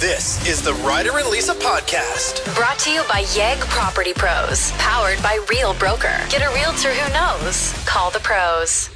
This is the Ryder and Lisa podcast. Brought to you by Yegg Property Pros. Powered by Real Broker. Get a realtor who knows. Call the pros.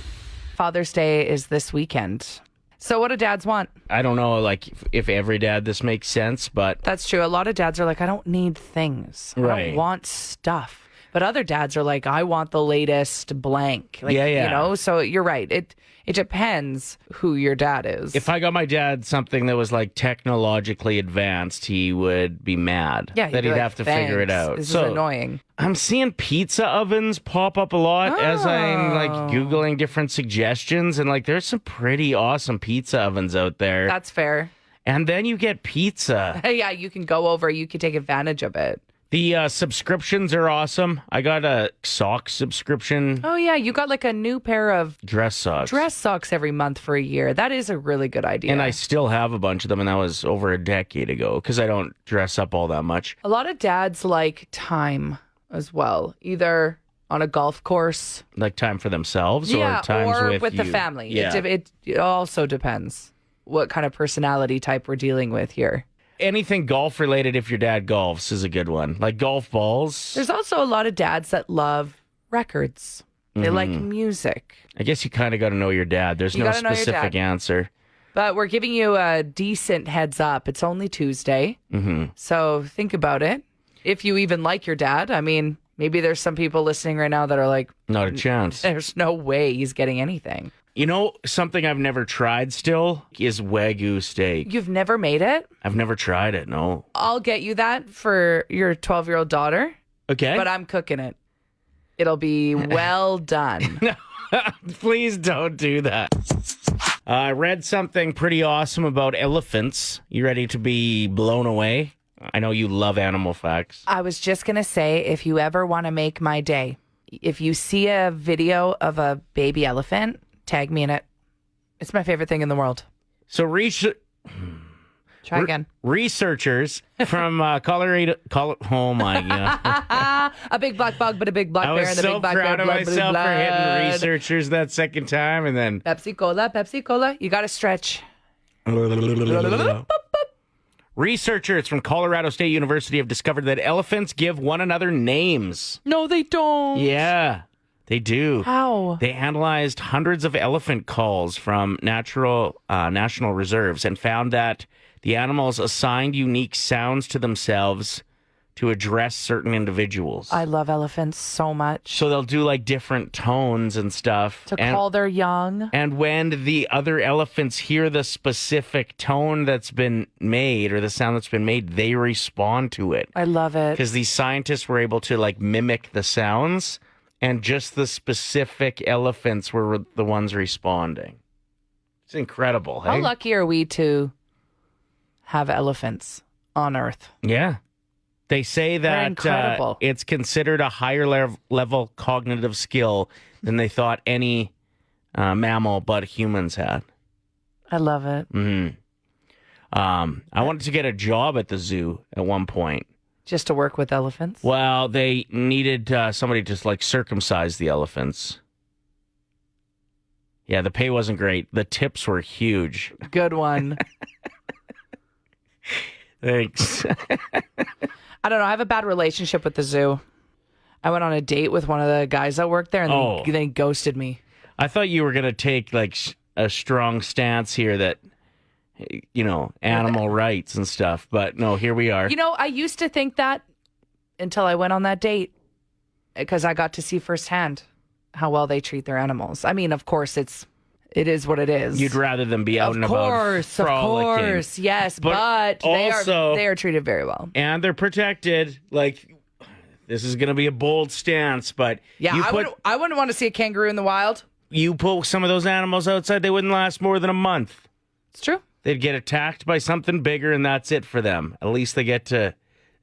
Father's Day is this weekend. So what do dads want? I don't know, like, if every dad this makes sense, but... That's true. A lot of dads are like, I don't need things. I Right. don't want stuff. But other dads are like, I want the latest blank. Like, Yeah. You know, so you're right. It depends who your dad is. If I got my dad something that was, like, technologically advanced, he would be mad. yeah, that be he'd like, have to figure it "Thanks. out. This So, is annoying. I'm seeing pizza ovens pop up a lot as I'm, like, Googling different suggestions. And, like, there's some pretty awesome pizza ovens out there. That's fair. And then you get pizza. Yeah, you can go over. You can take advantage of it. The subscriptions are awesome. I got a sock subscription. Oh, yeah. You got like a new pair of Dress socks. dress socks every month for a year. That is a really good idea. And I still have a bunch of them, and that was over a decade ago because I don't dress up all that much. A lot of dads like time as well, either on a golf course. Like time for themselves Yeah, or times or with the you? family. Yeah. It also depends what kind of personality type we're dealing with here. Anything golf related, if your dad golfs, is a good one. Like golf balls. There's also a lot of dads that love records. They like music. I guess you kind of got to know your dad. There's You no gotta know your specific dad. answer. But we're giving you a decent heads up. It's only Tuesday. So think about it. If you even like your dad, I mean, maybe there's some people listening right now that are like, Not a chance. there's no way he's getting anything. You know, something I've never tried still is Wagyu steak. You've never made it? I've never tried it, no. I'll get you that for your 12-year-old daughter, Okay. but I'm cooking it. It'll be well done. Please don't do that. I read something pretty awesome about elephants. You ready to be blown away? I know you love animal facts. I was just going to say, if you ever want to make my day, if you see a video of a baby elephant, tag me in it. It's my favorite thing in the world. So Try again. researchers from Colorado, oh my God. A big black bug, but a big black I bear was and a so big black proud bear. of Blood, blue myself for hitting blood. researchers that second time and then... Pepsi Cola. You got to stretch. Researchers from Colorado State University have discovered that elephants give one another names. No, they don't. Yeah, they do. How? They analyzed hundreds of elephant calls from national reserves and found that the animals assigned unique sounds to themselves to address certain individuals. I love elephants so much. So they'll do like different tones and stuff. To call their young. And when the other elephants hear the specific tone that's been made or the sound that's been made, they respond to it. I love it. Because these scientists were able to like mimic the sounds, and just the specific elephants were the ones responding. It's incredible. How hey? lucky are we to have elephants on Earth? Yeah. They say They're that incredible. it's considered a higher level cognitive skill than they thought any mammal but humans had. I love it. I wanted to get a job at the zoo at one point. Just to work with elephants? Well, they needed somebody to like circumcise the elephants. Yeah, the pay wasn't great. The tips were huge. Good one. Thanks. I don't know. I have a bad relationship with the zoo. I went on a date with one of the guys that worked there, and then he ghosted me. I thought you were going to take like a strong stance here that, you know, animal rights and stuff. But no, here we are. You know, I used to think that until I went on that date because I got to see firsthand how well they treat their animals. I mean, of course, it is what it is. You'd rather them be out and about Of course, yes, but they are treated very well. And they're protected. Like, this is going to be a bold stance, but Yeah, I wouldn't want to see a kangaroo in the wild. You put some of those animals outside, they wouldn't last more than a month. It's true. They'd get attacked by something bigger, and that's it for them. At least they get to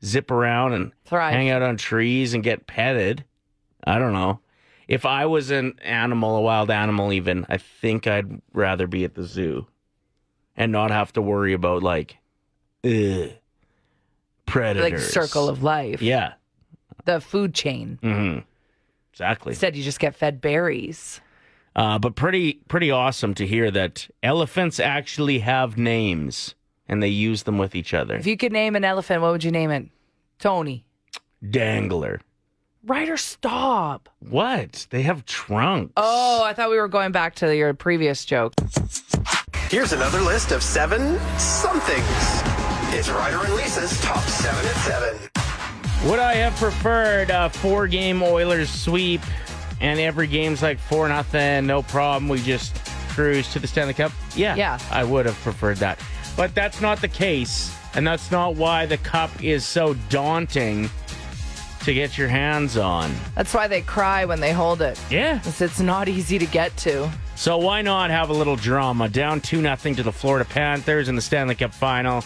zip around and Thrive. hang out on trees and get petted. I don't know. If I was an animal, a wild animal even, I think I'd rather be at the zoo and not have to worry about, like, predators. Like circle of life. Yeah. The food chain. Mm-hmm. Exactly. Instead, you just get fed berries. But pretty awesome to hear that elephants actually have names and they use them with each other. If you could name an elephant, what would you name it? Tony. Dangler. Ryder, stop. What? They have trunks. Oh, I thought we were going back to your previous joke. Here's another list of 7 somethings. It's Ryder and Lisa's top 7 at 7. Would I have preferred a 4-game Oilers sweep and every game's like 4-0, no problem, we just cruise to the Stanley Cup? Yeah. I would have preferred that. But that's not the case, and that's not why the Cup is so daunting to get your hands on. That's why they cry when they hold it. Yeah. It's not easy to get to. So why not have a little drama? Down 2-0 to the Florida Panthers in the Stanley Cup final.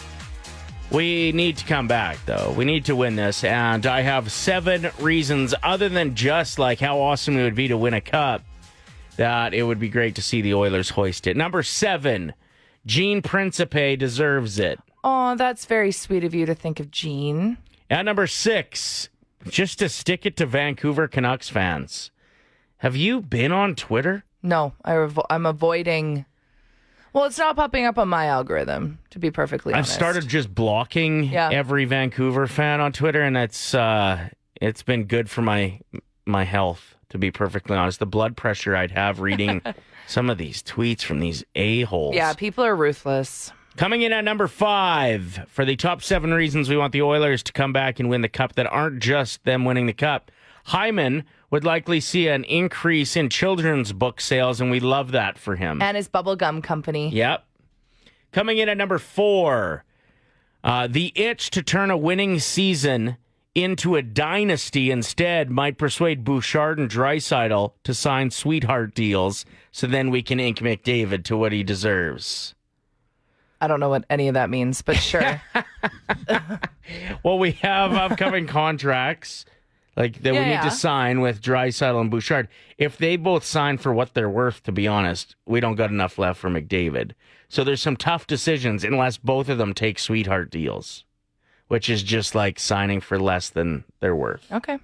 We need to come back, though. We need to win this, and I have 7 reasons, other than just like how awesome it would be to win a cup, that it would be great to see the Oilers hoist it. Number 7, Gene Principe deserves it. Oh, that's very sweet of you to think of Gene. At number 6, just to stick it to Vancouver Canucks fans, have you been on Twitter? No, I'm avoiding... Well, it's not popping up on my algorithm, to be perfectly honest. I've started just blocking every Vancouver fan on Twitter, and it's been good for my health, to be perfectly honest. The blood pressure I'd have reading some of these tweets from these a-holes. Yeah, people are ruthless. Coming in at number 5 for the top 7 reasons we want the Oilers to come back and win the Cup that aren't just them winning the Cup. Hyman would likely see an increase in children's book sales, and we love that for him. And his bubblegum company. Yep. Coming in at number 4, the itch to turn a winning season into a dynasty instead might persuade Bouchard and Draisaitl to sign sweetheart deals, so then we can ink McDavid to what he deserves. I don't know what any of that means, but sure. Well, we have upcoming contracts like that we need to sign with Draisaitl and Bouchard. If they both sign for what they're worth, to be honest, we don't got enough left for McDavid. So there's some tough decisions unless both of them take sweetheart deals, which is just like signing for less than they're worth. Okay.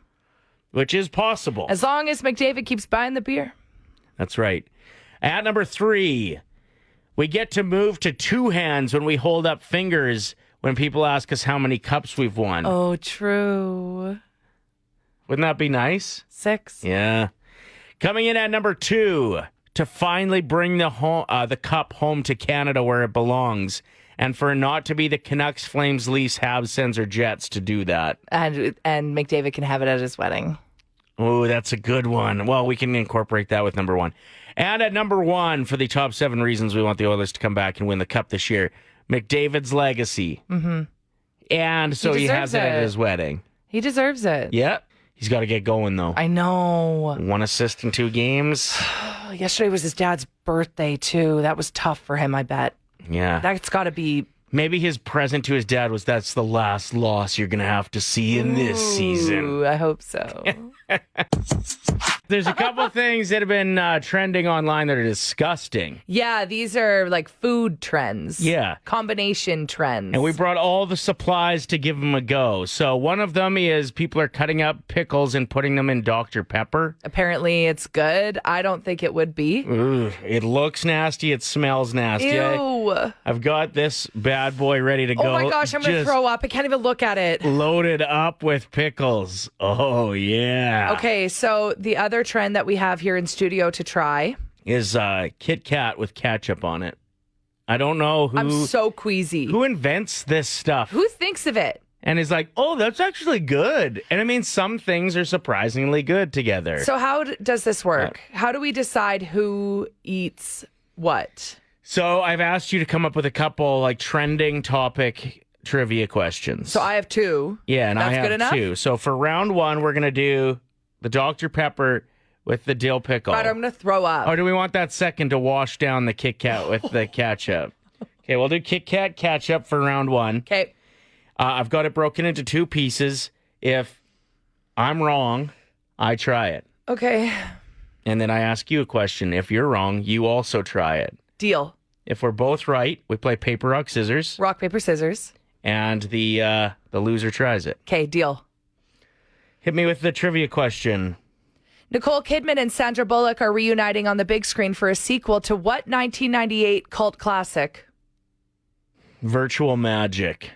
Which is possible. As long as McDavid keeps buying the beer. That's right. At number 3, we get to move to 2 hands when we hold up fingers when people ask us how many cups we've won. Oh, true. Wouldn't that be nice? 6. Yeah. Coming in at number 2, to finally bring the Cup home to Canada where it belongs, and for it not to be the Canucks, Flames, Leafs, Habs, Sens, or Jets to do that. And McDavid can have it at his wedding. Oh, that's a good one. Well, we can incorporate that with number 1. And at number 1, for the top 7 reasons we want the Oilers to come back and win the Cup this year, McDavid's legacy. Mm-hmm. And so he has it at his wedding. He deserves it. Yep. He's got to get going, though. I know. 1 assist in 2 games. Yesterday was his dad's birthday, too. That was tough for him, I bet. Yeah. That's got to be... Maybe his present to his dad was, that's the last loss you're going to have to see in this season. I hope so. There's a couple things that have been trending online that are disgusting. Yeah, these are like food trends. Yeah. Combination trends. And we brought all the supplies to give them a go. So one of them is people are cutting up pickles and putting them in Dr. Pepper. Apparently it's good. I don't think it would be. Ooh, it looks nasty. It smells nasty. Ew. I've got this bad boy ready to go. Oh my gosh, I'm going to throw up. I can't even look at it. Loaded up with pickles. Oh, yeah. Okay, so the other trend that we have here in studio to try is Kit Kat with ketchup on it. I don't know who... I'm so queasy. Who invents this stuff? Who thinks of it? And is like, oh, that's actually good. And I mean, some things are surprisingly good together. So how does this work? How do we decide who eats what? So I've asked you to come up with a couple like trending topic trivia questions. So I have 2. Yeah, and that's I have good enough? 2. So for round 1, we're going to do the Dr. Pepper with the dill pickle. Right, I'm going to throw up. Or do we want that second to wash down the Kit Kat with the ketchup? Okay, we'll do Kit Kat ketchup for round 1. Okay. I've got it broken into 2 pieces. If I'm wrong, I try it. Okay. And then I ask you a question. If you're wrong, you also try it. Deal. If we're both right, we play paper, rock, scissors. Rock, paper, scissors. And the loser tries it. Okay, deal. Hit me with the trivia question. Nicole Kidman and Sandra Bullock are reuniting on the big screen for a sequel to what 1998 cult classic? Virtual magic.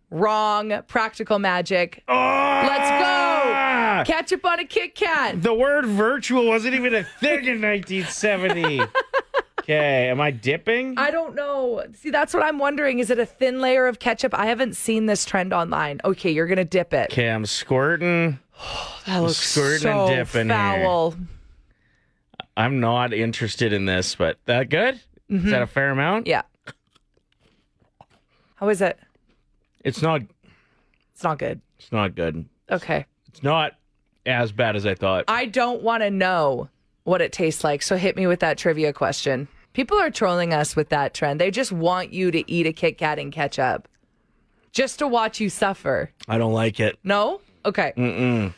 Wrong. Practical magic. Oh! Let's go. Ketchup on a Kit Kat. The word virtual wasn't even a thing in 1970. Okay, am I dipping? I don't know. See, that's what I'm wondering. Is it a thin layer of ketchup? I haven't seen this trend online. Okay, you're going to dip it. Okay, I'm squirting. That looks squirting so and dipping foul. here. I'm not interested in this, but that good? Is that a fair amount? Yeah. How is it? It's not It's not good. It's not good. Okay. It's not as bad as I thought. I don't want to know what it tastes like, so hit me with that trivia question. People are trolling us with that trend. They just want you to eat a Kit Kat and ketchup just to watch you suffer. I don't like it. No? Okay.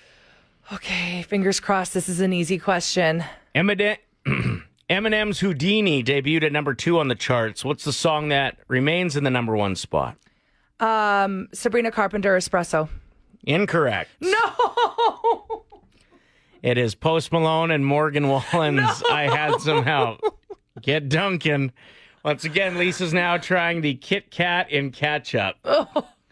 Okay, fingers crossed this is an easy question. Eminem's Houdini debuted at number 2 on the charts. What's the song that remains in the number 1 spot? Sabrina Carpenter, Espresso. Incorrect. No! It is Post Malone and Morgan Wallen's I Had Some Help. Get Duncan. Once again, Lisa's now trying the Kit Kat in ketchup.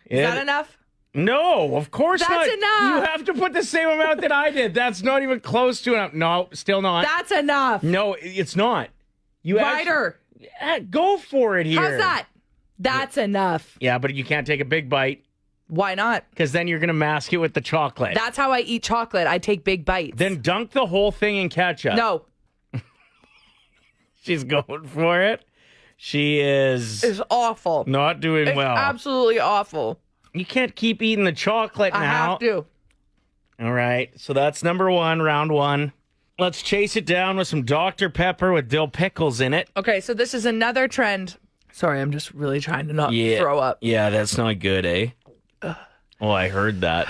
Is that enough? No, of course That's not. enough. You have to put the same amount that I did. That's not even close to enough. No, still not. That's enough. No, it's not. You Ryder. go for it here. How's that? That's enough. Yeah, but you can't take a big bite Why not? because then you're going to mask it with the chocolate. That's how I eat chocolate. I take big bites. Then dunk the whole thing in ketchup. No. She's going for it. She is It's awful. not doing It's well. absolutely awful. You can't keep eating the chocolate now. I have to. All right, so that's number 1, round 1. Let's chase it down with some Dr. Pepper with dill pickles in it. Okay, so this is another trend. Sorry, I'm just really trying to not throw up. Yeah, that's not good, eh? Oh, I heard that.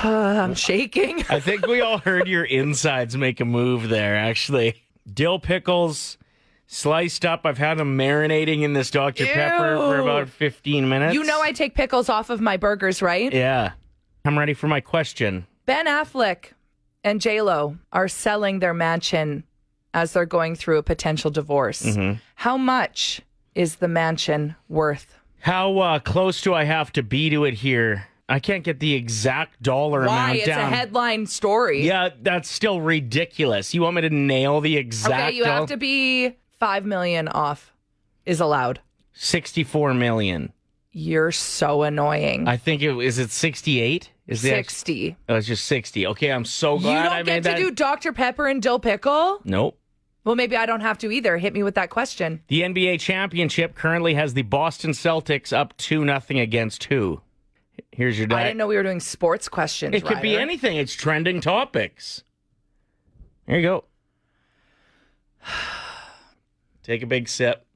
I'm shaking. I think we all heard your insides make a move there, actually. Dill pickles, sliced up. I've had them marinating in this Dr. Pepper for about 15 minutes. You know I take pickles off of my burgers, right? Yeah. I'm ready for my question. Ben Affleck and J-Lo are selling their mansion as they're going through a potential divorce. Mm-hmm. How much is the mansion worth? How close do I have to be to it here? I can't get the exact dollar Why? amount It's down. a headline story. Yeah, that's still ridiculous. You want me to nail the exact Okay, you have to be $5 million off is allowed. 64 million. You're so annoying. I think is it 68? Is the 60. Oh, it's just 60. Okay, I'm so glad You I don't made get to that. do Dr. Pepper and dill pickle? Nope. Well, maybe I don't have to either. Hit me with that question. The NBA championship currently has the Boston Celtics up 2-0 against who? Here's your I didn't know we were doing sports questions. It could be Ryder. anything. It's trending topics. There you go. Take a big sip.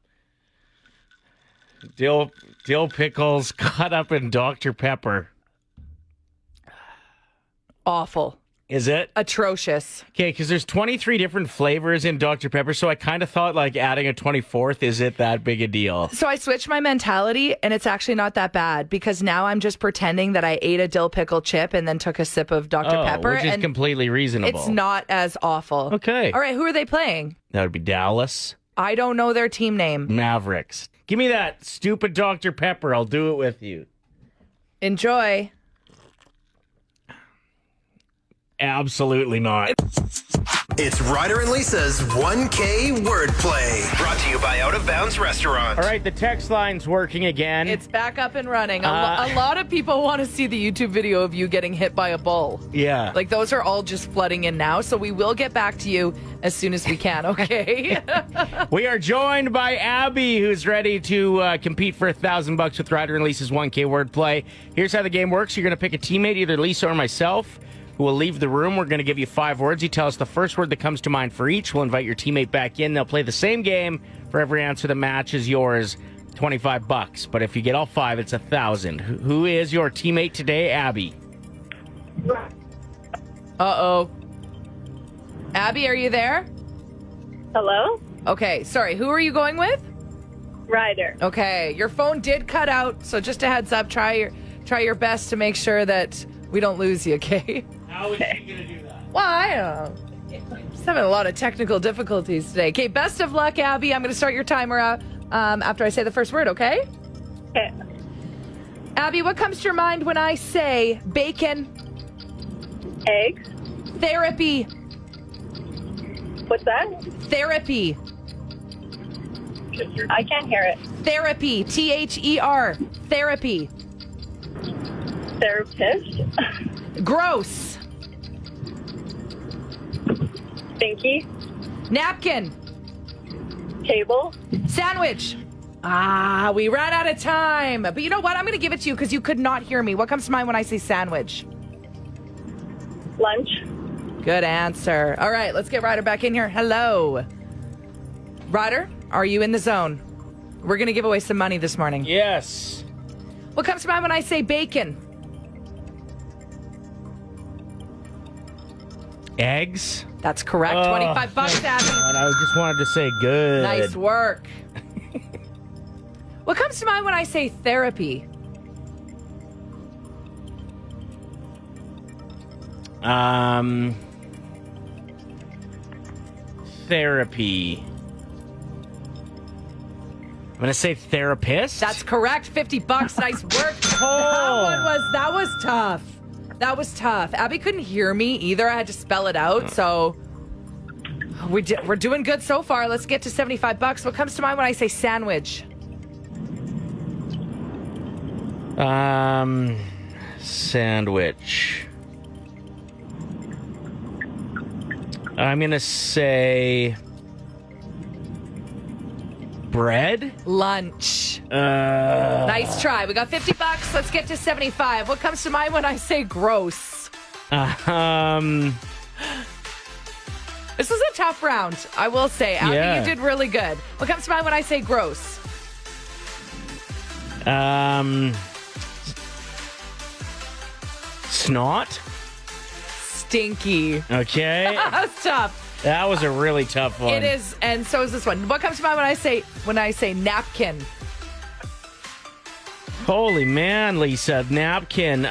Dill pickles cut up in Dr. Pepper. Awful. Is it? Atrocious. Okay, because there's 23 different flavors in Dr. Pepper, so I kind of thought like adding a 24th, is it that big a deal? So I switched my mentality, and it's actually not that bad because now I'm just pretending that I ate a dill pickle chip and then took a sip of Dr. Pepper. Which is and completely reasonable. it's not as awful. Okay. All right, who are they playing? That would be Dallas I don't know their team name. Mavericks. Give me that stupid Dr. Pepper. I'll do it with you. Enjoy. Absolutely not. It's Ryder and Lisa's 1K wordplay. Brought to you by Out of Bounds Restaurant. All right, the text line's working again. It's back up and running. A lot of people want to see the YouTube video of you getting hit by a bull. Yeah. Like, those are all just flooding in now, so we will get back to you as soon as we can, okay? We are joined by Abby, who's ready to compete for $1,000 with Ryder and Lisa's 1K wordplay. Here's how the game works. You're going to pick a teammate, either Lisa or myself, who will leave the room. We're going to give you 5 words. You tell us the first word that comes to mind for each. We'll invite your teammate back in. They'll play the same game. For every answer that matches yours, $25. But if you get all 5, it's $1,000. Who is your teammate today, Abby? Uh-oh. Abby, are you there? Hello? Okay, sorry. Who are you going with? Ryder. Okay, your phone did cut out, so just a heads up. Try your best to make sure that we don't lose you, okay? How is she going to do that? Well, I don't know. Just having a lot of technical difficulties today. Okay, best of luck, Abby. I'm going to start your timer out after I say the first word, okay? Okay. Abby, what comes to your mind when I say bacon, Eggs. therapy, What's that? therapy, I can't hear it. therapy, T-H-E-R, therapy, Therapist. gross, Stinky. napkin, Table. sandwich. Ah, we ran out of time. But you know what? I'm going to give it to you because you could not hear me. What comes to mind when I say sandwich? Lunch. Good answer. All right, let's get Ryder back in here. Hello. Ryder, are you in the zone? We're going to give away some money this morning. Yes. What comes to mind when I say bacon? Eggs. That's correct. Oh, $25, Abby. And I just wanted to say good. Nice work. What comes to mind when I say therapy? Therapy. I'm gonna say therapist. That's correct. $50. Nice work. That was tough. That was tough. Abby couldn't hear me either. I had to spell it out. So we're doing good so far. Let's get to $75. What comes to mind when I say sandwich? Sandwich. I'm gonna say bread. Lunch. Nice try. We got $50. Let's get to 75. What comes to mind when I say gross? This was a tough round, I will say. Abby, Yeah. you did really good. What comes to mind when I say gross? Snot. Stinky. Okay. That's tough. That was a really tough one. It is, and so is this one. What comes to mind when I say napkin? Holy man, Lisa. Napkin.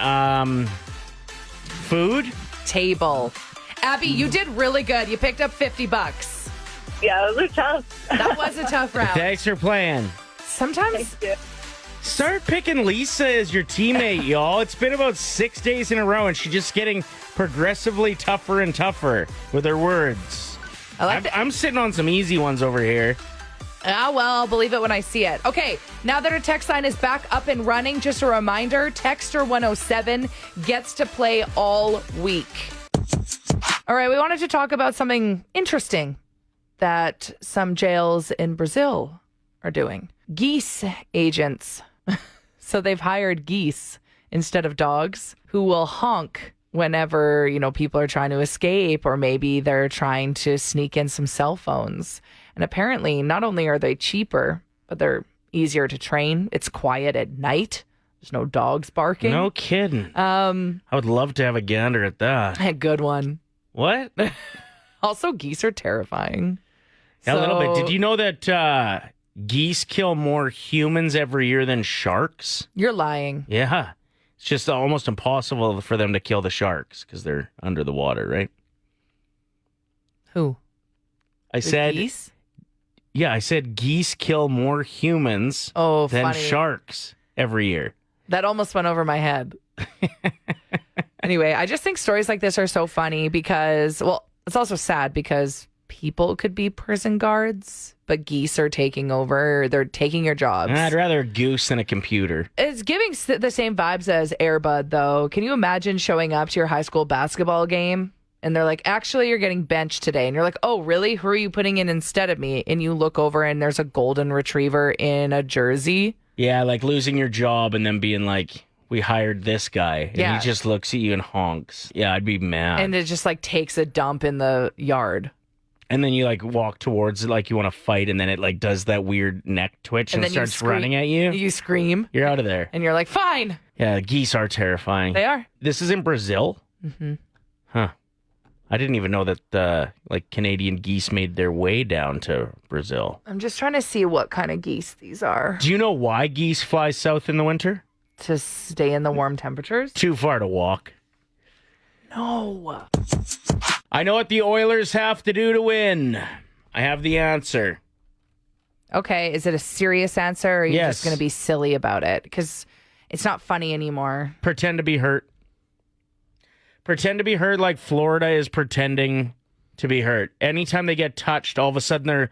Food? Table. Abby, you did really good. You picked up $50. Yeah, those are tough. That was a tough round. Thanks for playing. Sometimes Thank you. Start picking Lisa as your teammate, y'all. It's been about 6 days in a row, and she's just getting progressively tougher and tougher with her words. I like that. I'm sitting on some easy ones over here. Ah, well, I'll believe it when I see it. Okay, now that our text line is back up and running, just a reminder, Texter 107 gets to play all week. All right, we wanted to talk about something interesting that some jails in Brazil are doing. Geese agents. So they've hired geese instead of dogs who will honk whenever, people are trying to escape, or maybe they're trying to sneak in some cell phones. And apparently, not only are they cheaper, but they're easier to train. It's quiet at night. There's no dogs barking. No kidding. I would love to have a gander at that. A good one. What? Also, geese are terrifying. A little bit. Did you know that geese kill more humans every year than sharks? You're lying. Yeah. It's just almost impossible for them to kill the sharks because they're under the water, right? Who? I said Geese? Yeah, I said geese kill more humans than funny. sharks every year. That almost went over my head. Anyway, I just think stories like this are so funny because, well, it's also sad because people could be prison guards, but geese are taking over. They're taking your jobs. I'd rather a goose than a computer. It's giving the same vibes as Air Bud, though. Can you imagine showing up to your high school basketball game and they're like, actually, you're getting benched today. And you're like, oh, really? Who are you putting in instead of me? And you look over and there's a golden retriever in a jersey. Yeah, like losing your job and then being like, we hired this guy. And Yeah. he just looks at you and honks. Yeah, I'd be mad. And it just like takes a dump in the yard. And then you like walk towards it like you want to fight, and then it like does that weird neck twitch and then you starts scream- running at you. You scream You're out of there. and you're like, fine. Yeah, geese are terrifying. They are. This is in Brazil? Mm-hmm. Huh. I didn't even know that like Canadian geese made their way down to Brazil. I'm just trying to see what kind of geese these are Do you know why geese fly south in the winter? to stay in the warm temperatures. Too far to walk. No. I know what the Oilers have to do to win. I have the answer. Okay, is it a serious answer, or are you Yes. just going to be silly about it? Because it's not funny anymore. Pretend to be hurt. Pretend to be hurt like Florida is pretending to be hurt. Anytime they get touched, all of a sudden they're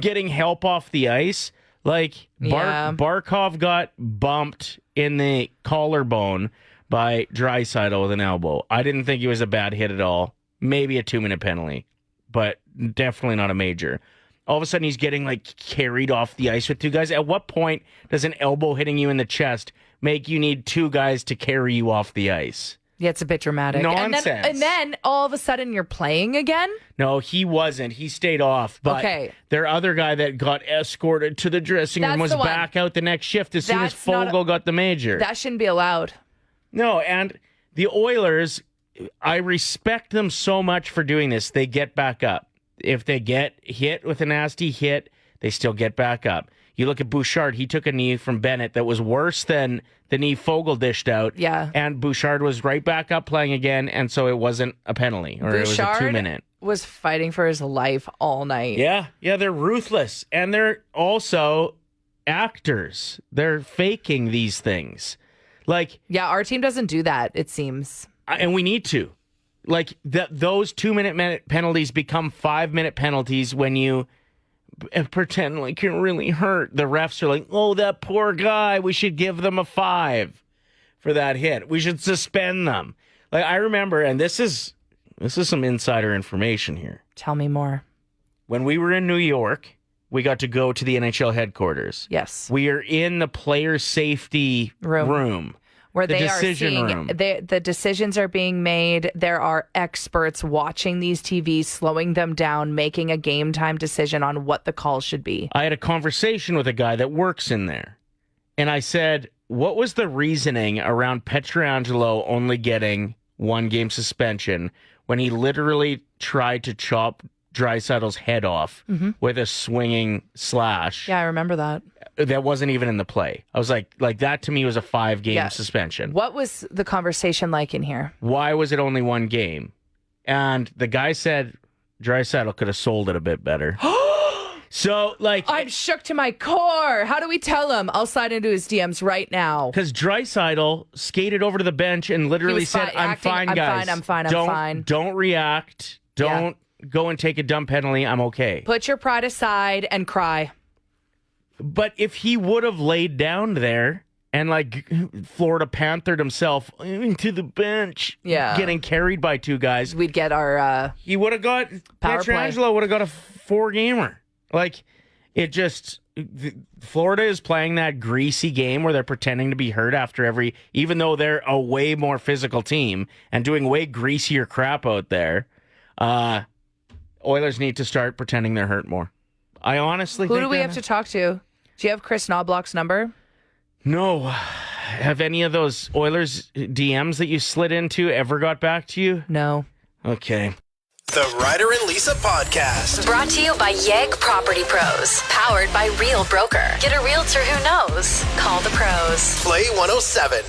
getting help off the ice. Like Yeah. Barkov got bumped in the collarbone by Draisaitl with an elbow. I didn't think it was a bad hit at all. Maybe a 2-minute penalty, but definitely not a major. All of a sudden he's getting like carried off the ice with two guys. At what point does an elbow hitting you in the chest make you need two guys to carry you off the ice? Yeah, it's a bit dramatic. Nonsense. And then all of a sudden you're playing again? No, he wasn't. He stayed off. But Okay. their other guy that got escorted to the dressing room That's was the one. back out the next shift as soon as That's not a- Fogle got the major. That shouldn't be allowed. No, and the Oilers, I respect them so much for doing this. They get back up. If they get hit with a nasty hit, they still get back up. You look at Bouchard, he took a knee from Bennett that was worse than the knee Fogle dished out. Yeah. And Bouchard was right back up playing again, and so it wasn't a penalty, or it was a Bouchard 2-minute. was fighting for his life all night. Yeah, they're ruthless. And they're also actors. They're faking these things. Like, Yeah, our team doesn't do that, it seems. and we need to. Like, those 2-minute penalties become 5-minute penalties when you pretend like you're really hurt. The refs are like, oh, that poor guy, we should give them a 5 for that hit. We should suspend them. Like, I remember, and this is some insider information here. Tell me more. When we were in New York, we got to go to the NHL headquarters. Yes. We are in the player safety room. Where The they are decision seeing room. the decisions are being made. There are experts watching these TVs, slowing them down, making a game time decision on what the call should be. I had a conversation with a guy that works in there. And I said, what was the reasoning around Pietrangelo only getting 1-game suspension when he literally tried to chop Draisaitl's head off with a swinging slash Yeah, I remember that. that wasn't even in the play? I was like that to me was a 5-game Yeah. suspension. What was the conversation like in here? Why was it only 1 game? And the guy said Draisaitl could have sold it a bit better. So, like, I'm shook to my core. How do we tell him? I'll slide into his DMs right now. because Draisaitl skated over to the bench and literally was said, fine, I'm acting, fine, "I'm guys. fine, I'm fine, I'm don't, fine." Don't react. Don't go and take a dumb penalty. I'm okay. Put your pride aside and cry. But if he would have laid down there and, like, Florida Panthered himself into the bench, Yeah. getting carried by 2 guys, We'd get our he would have got, Power play. Pietrangelo would have got a 4-gamer. Like, it just, Florida is playing that greasy game where they're pretending to be hurt after even though they're a way more physical team and doing way greasier crap out there. Oilers need to start pretending they're hurt more. I honestly Who think do we that- have to talk to? Do you have Chris Knobloch's number? No. Have any of those Oilers DMs that you slid into ever got back to you? No. Okay. The Ryder and Lisa Podcast. Brought to you by Yegg Property Pros. Powered by Real Broker. Get a realtor who knows. Call the pros. Play 107.